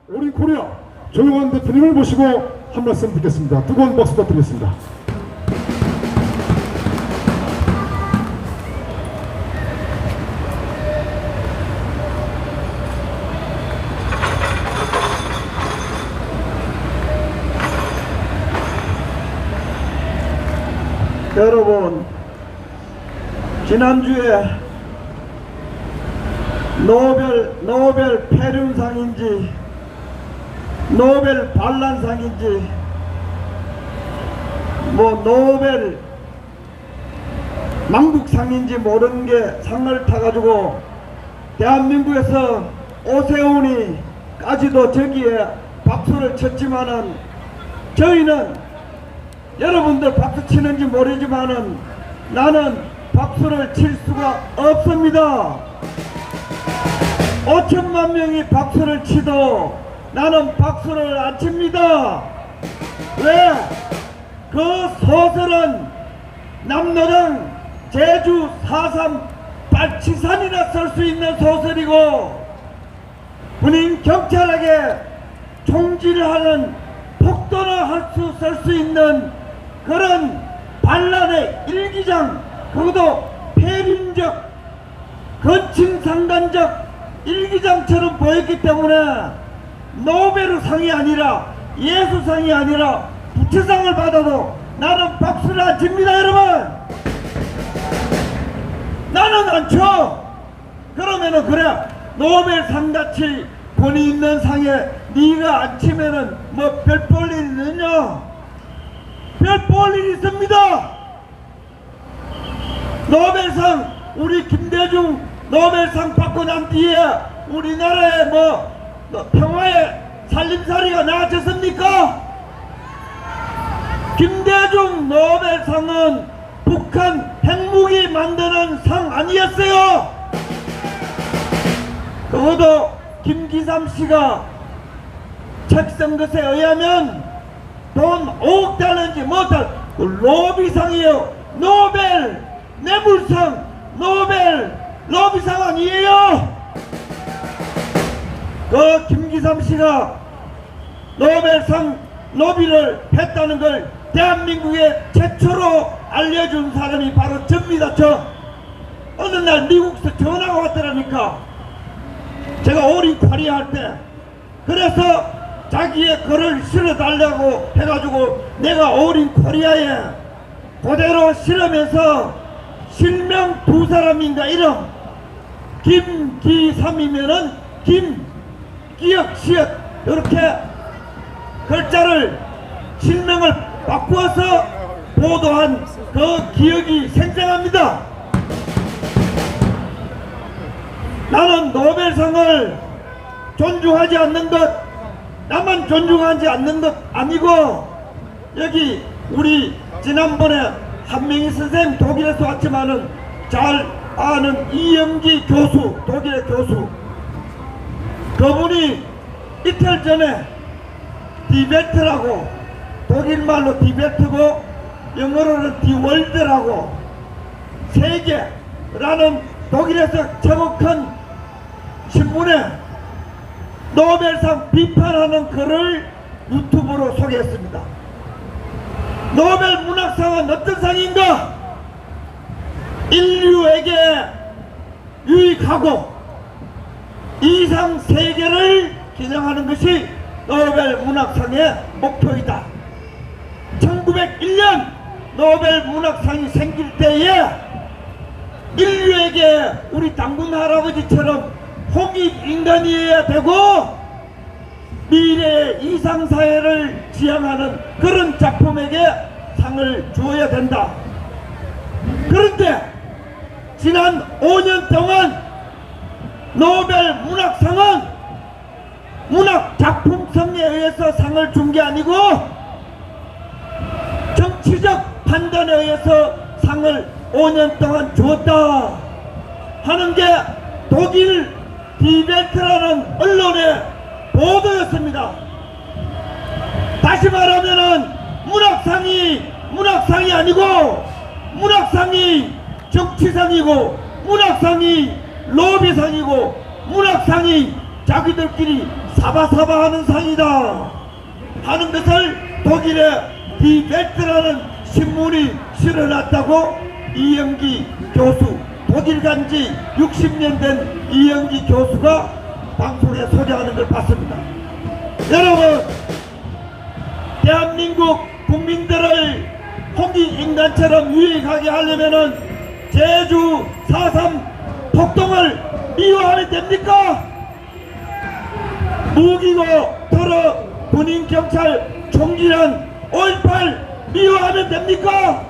오린 코리아 조용한 대표님을 모시고 한 말씀 듣겠습니다. 뜨거운 박수 부탁드리겠습니다. 여러분, 지난주에 노벨 폐륜상인지 노벨 반란상인지 노벨 망국상인지 모르는 게 상을 타가지고 대한민국에서 오세훈이까지도 저기에 박수를 쳤지만은 저희는 여러분들 박수 치는지 모르지만은 나는 박수를 칠 수가 없습니다. 5천만 명이 박수를 치도 나는 박수를 안 칩니다. 왜? 그 소설은 남노당 제주 4.3 발치산이나 쓸 수 있는 소설이고 군인 경찰에게 총질하는 폭도나 쓸 수 있는 그런 반란의 일기장, 그것도 폐륜적 건친상간적 일기장처럼 보였기 때문에 노벨상이 아니라 예수상이 아니라 부채상을 받아도 나는 박수를 안 칩니다. 여러분, 나는 안 쳐. 그러면은 그래, 노벨상같이 권위 있는 상에 네가 안 치면은 별 볼 일 있느냐? 별 볼 일 있습니다. 노벨상, 우리 김대중 노벨상 받고 난 뒤에 우리나라에 평화의 살림살이가 나아졌습니까? 김대중 노벨상은 북한 핵무기 만드는 상 아니었어요. 그것도 김기삼 씨가 책 쓴 것에 의하면 돈 5억 달러인지 뭐달 로비상이에요. 노벨 뇌물상, 노벨 로비상 아니에요. 그 김기삼 씨가 노벨상 로비를 했다는 걸 대한민국에 최초로 알려준 사람이 바로 접니다. 저 어느 날 미국에서 전화가 왔더라니까. 제가 오린 코리아 할 때, 그래서 자기의 글을 실어달라고 해가지고 내가 오린 코리아에 그대로 실으면서 실명 두 사람인가 이름 김기삼이면은 김 기역 시역 이렇게 글자를 실명을 바꾸어서 보도한 그 기억이 생생합니다. 나는 노벨상을 존중하지 않는 것, 나만 존중하지 않는 것 아니고, 여기 우리 지난번에 한명희 선생님 독일에서 왔지만은 잘 아는 이영기 교수, 독일의 교수, 그분이 이틀 전에 디벨트라고, 독일말로 디벨트고 영어로는 디월드라고 세계라는 독일에서 제목한 신문에 노벨상 비판하는 글을 유튜브로 소개했습니다. 노벨 문학상은 어떤 상인가? 인류에게 유익하고 이상 세계를 기념하는 것이 노벨 문학상의 목표이다. 1901년 노벨 문학상이 생길 때에 인류에게 우리 당군 할아버지처럼 홍익 인간이어야 되고 미래의 이상사회를 지향하는 그런 작품에게 상을 주어야 된다. 그런데 지난 5년 동안 노벨 문학상은 문학 작품성에 의해서 상을 준 게 아니고 정치적 판단에 의해서 상을 5년 동안 주었다 하는 게 독일 디벨트라는 언론의 보도였습니다. 다시 말하면은 문학상이 아니고 문학상이 정치상이고 문학상이 로비상이고 문학상이 자기들끼리 사바사바하는 상이다 하는 것을 독일의 디 벨트라는 신문이 실어놨다고 이영기 교수, 독일 간지 60년 된 이영기 교수가 방송에 소개하는 걸 봤습니다. 여러분, 대한민국 국민들을 홍익인간처럼 유익하게 하려면은 제주 4.3 폭동을 미워하면 됩니까? 무기고 들어 군인 경찰 총기란 5.18 미워하면 됩니까?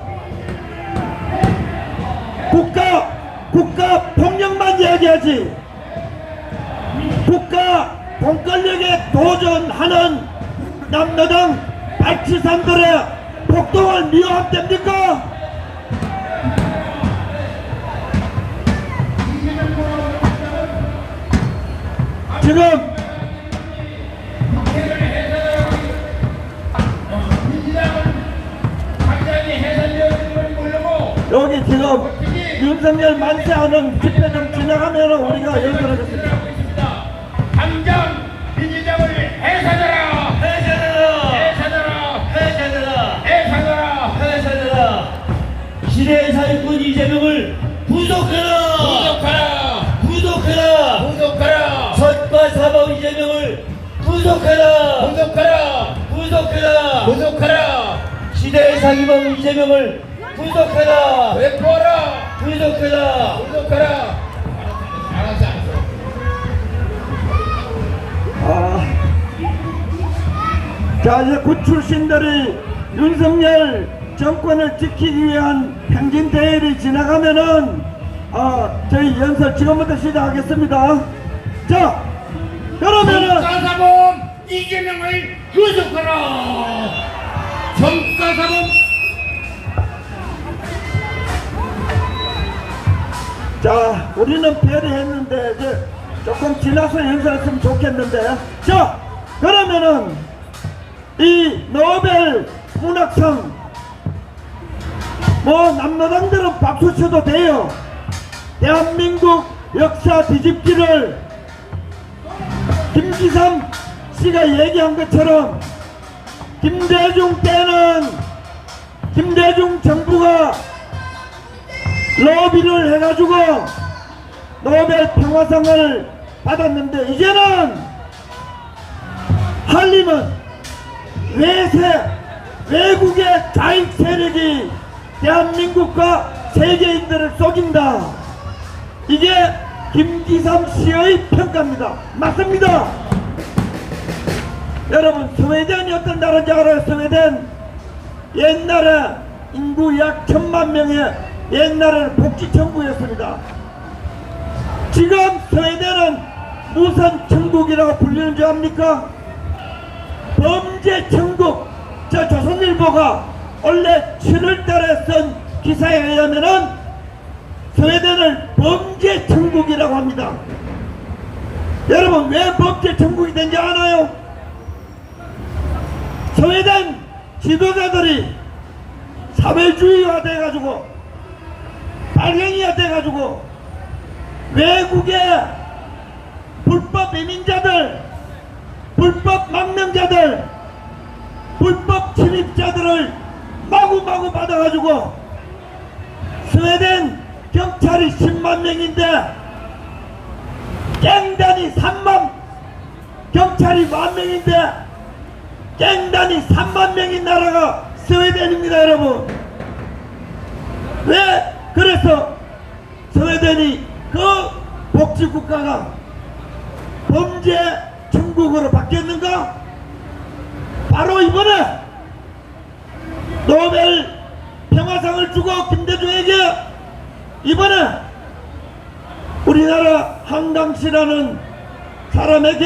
국가 폭력만 이야기하지 국가 공권력에 도전하는 남여당 발치산들의 폭동을 미워하면 됩니까? 지금 여기 지금 윤석열 만세하는 집회 좀 지나가면 우리가 연설하겠습니다. 당장 민주당을 해산하라! 해산하라! 해산하라! 해산하라! 해산하라! 해산하라! 시대의 사기꾼 이재명을 구속하라! 구속하라! 구속하라! 구속하라! 선과 사법 이재명을 구속하라! 구속하라! 구속하라! 구속하라! 시대의 사기범 이재명을 구속하라! 회포하라! 구속하라! 구속하라! 알았어. 자, 이제 군 출신들이 윤석열 정권을 지키기 위한 행진 대회를 지나가면은 저희 연설 지금부터 시작하겠습니다. 자, 그러면은 성과사범 이재명을 구속하라! 성과사범 자, 우리는 배려했는데 이제 조금 지나서 연설했으면 좋겠는데, 자, 그러면은 이 노벨 문학상 뭐 남노당들은 박수 쳐도 돼요. 대한민국 역사 뒤집기를 김기삼 씨가 얘기한 것처럼 김대중 때는 김대중 정부가 로비를 해가지고 노벨 평화상을 받았는데 이제는 한림은 외국의 자익 세력이 대한민국과 세계인들을 속인다. 이게 김기삼 씨의 평가입니다. 맞습니다. 여러분, 스웨덴이 어떤 나라인지 알아요? 스웨덴 옛날에 인구 약 1000만 명의 옛날에는 복지천국이었습니다. 지금 스웨덴은 무슨 천국이라고 불리는 줄 압니까? 범죄천국. 저 조선일보가 원래 7월달에 쓴 기사에 의하면은 스웨덴을 범죄천국이라고 합니다. 여러분, 왜 범죄천국이 된지 아나요? 스웨덴 지도자들이 사회주의화 돼가지고 발행이화 돼가지고 외국의 불법 이민자들, 불법 망명자들, 불법 침입자들을 마구마구 받아가지고 스웨덴 경찰이 10만 명인데 갱단이 3만, 경찰이 10,000명인데 갱단이 3만 명인 나라가 스웨덴입니다. 여러분, 왜 그래서 스웨덴이 그 복지국가가 범죄 천국으로 바뀌었는가? 바로 이번에 노벨 평화상을 주고 김대중에게 이번에 우리나라 한강씨라는 사람에게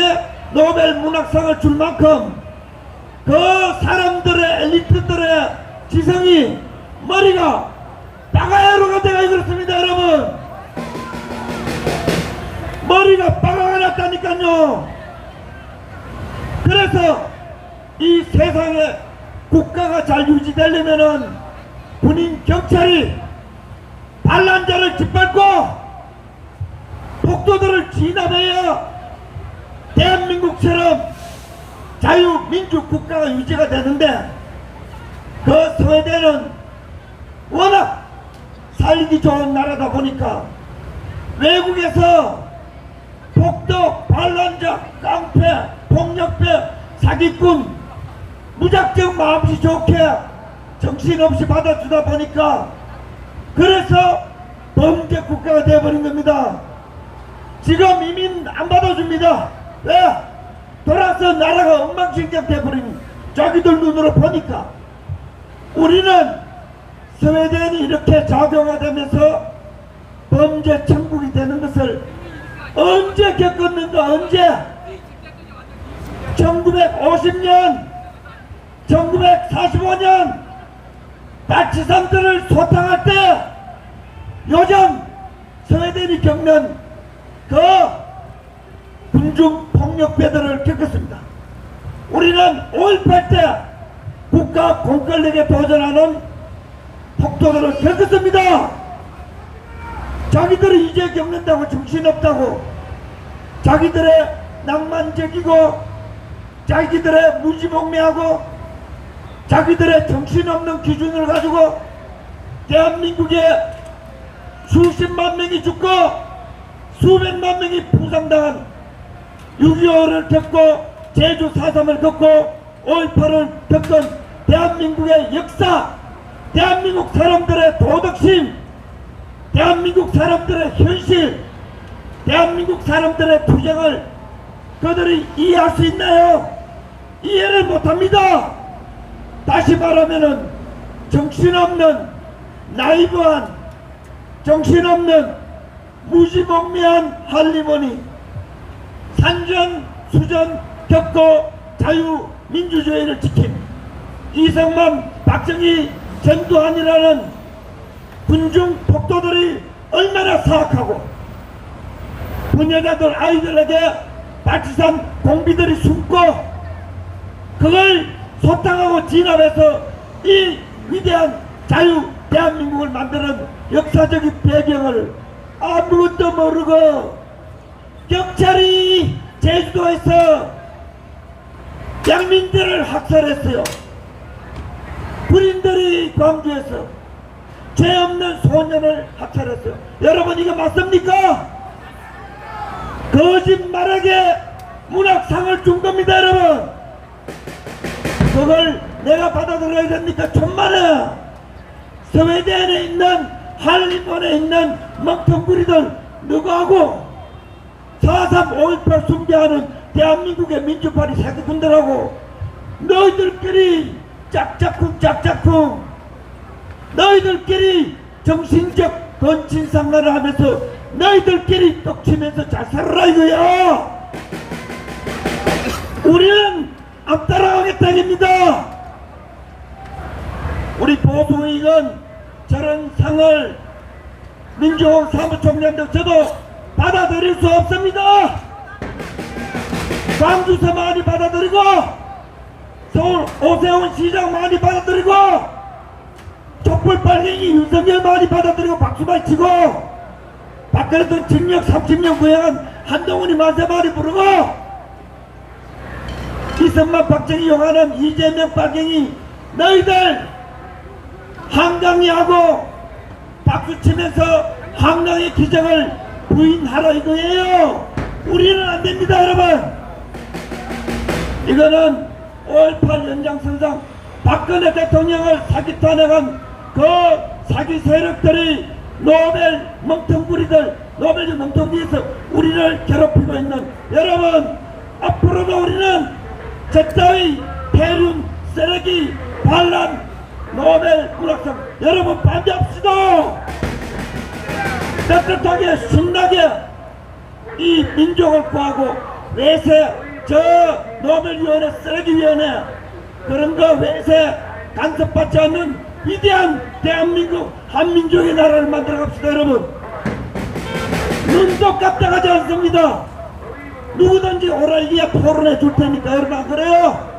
노벨 문학상을 줄 만큼 그 사람들의 엘리트들의 지성이 머리가 빠가야로가 되어 그렇습니다. 여러분, 머리가 빠가가 났다니까요. 그래서 이 세상에 국가가 잘 유지되려면은 군인 경찰이 반란자를 짓밟고 폭도들을 진압해야 대한민국처럼 자유민주국가가 유지가 되는데 그 스웨덴은 워낙 살기 좋은 나라다 보니까 외국에서 폭도, 반란자, 깡패, 폭력배, 사기꾼 무작정 마음씨 좋게 정신없이 받아주다 보니까 그래서 범죄 국가가 되어버린 겁니다. 지금 이민 안 받아줍니다. 왜? 돌아서 나라가 엉망진창 되어버린 자기들 눈으로 보니까 우리는 스웨덴이 이렇게 작용화되면서 범죄 천국이 되는 것을 언제 겪었는가? 언제? 1950년 1945년 나치산들을 소탕할 때 요즘 스웨덴이 겪는 그 군중 폭력배들을 겪었습니다. 우리는 5.18 때 국가 공권력에 도전하는 폭도들을 겪었습니다. 자기들이 이제 겪는다고 정신없다고 자기들의 낭만적이고 자기들의 무지몽매하고 자기들의 정신없는 기준을 가지고 대한민국에 수십만 명이 죽고 수백만 명이 부상당한 6.25를 겪고 제주 4.3을 겪고 5.18을 겪은 대한민국의 역사, 대한민국 사람들의 도덕심, 대한민국 사람들의 현실, 대한민국 사람들의 투쟁을 그들이 이해할 수 있나요? 이해를 못합니다. 다시 말하면은 정신없는 나이브한 정신없는 무지몽매한 할리머니 산전 수전 겪고 자유민주주의를 지킨 이승만 박정희 전두환이라는 군중 폭도들이 얼마나 사악하고 부녀자들 아이들에게 바치산 공비들이 숨고 그걸 소탕하고 진압해서 이 위대한 자유 대한민국을 만드는 역사적인 배경을 아무것도 모르고 경찰이 제주도에서 양민들을 학살했어요. 군인들이 광주에서 죄 없는 소년을 학살했어요. 여러분 이거 맞습니까? 거짓말하게 문학상을 준 겁니다. 여러분 그걸 내가 받아들여야 됩니까? 천만에 스웨덴에 있는 할리먼에 있는 멍텅구리들 누구하고 4.3 5.18 숭배하는 대한민국의 민주파리 사기꾼들하고 너희들끼리 짝짝쿵 너희들끼리 정신적 건친상란을 하면서 너희들끼리 떡치면서 잘 살아라 이거야. 우리는 안 따라가겠다 입니다. 우리 보수의원 저런 상을 민주홍 사무총장도 저도 받아들일 수 없습니다. 광주서 많이 받아들이고 서울 오세훈 시장 많이 받아들이고 촛불빨갱이 윤석열 많이 받아들이고 박수 많이 치고 박근혜도 징역 30년 구형한 한동훈이 만세 많이 부르고 이승만 박정희 용하는 이재명 빨갱이 너희들 한강리하고 박수치면서 한강의 기적을 부인하라 이거예요. 우리는 안됩니다. 여러분 이거는 5.18 연장선상 박근혜 대통령을 사기 탄핵한 그 사기 세력들이 노벨 멍텅구리들 노벨 멍텅구리에서 우리를 괴롭히고 있는 여러분 앞으로도 우리는 저따위 폐륜 쓰레기 반란 노벨 문학상 여러분 반대합시다. 따뜻하게 신나게 이 민족을 구하고 외세 저 노벨위원회 쓰레기위원회 그런 거 외세 간섭받지 않는 위대한 대한민국 한민족의 나라를 만들어 갑시다. 여러분 눈도 깜짝하지 않습니다. 누구든지 오라이기야 토론해 줄 테니까 여러분 안 그래요?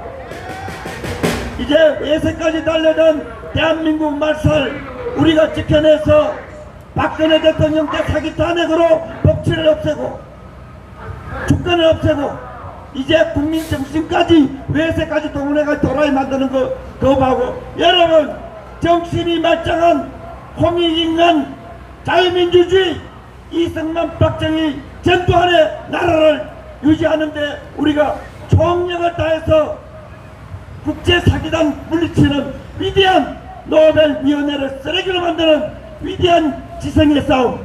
이제 외세까지 달려든 대한민국 말살 우리가 지켜내서 박근혜 대통령 때 사기 탄핵으로 법치를 없애고 주권을 없애고 이제 국민 정신까지 회색까지 동원해가 도라이 만드는 거 거부하고 여러분 정신이 말짱한 홍익인간 자유민주주의 이승만 박정희 전두환의 나라를 유지하는데 우리가 총력을 다해서 국제사기단 물리치는 위대한 노벨위원회를 쓰레기로 만드는 위대한 지성의 싸움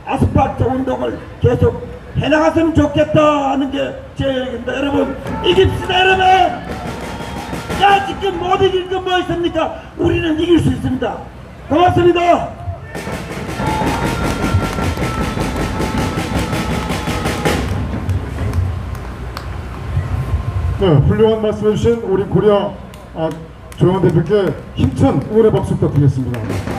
아스팔트 운동을 계속 해나갔으면 좋겠다 하는 게 제 얘기입니다. 여러분 이깁시다 여러분. 야 지금 못 이길 건 뭐 있습니까? 우리는 이길 수 있습니다. 고맙습니다. 네, 훌륭한 말씀해주신 우리 고려 조영원 대표께 힘찬 응원의 박수 부탁드리겠습니다.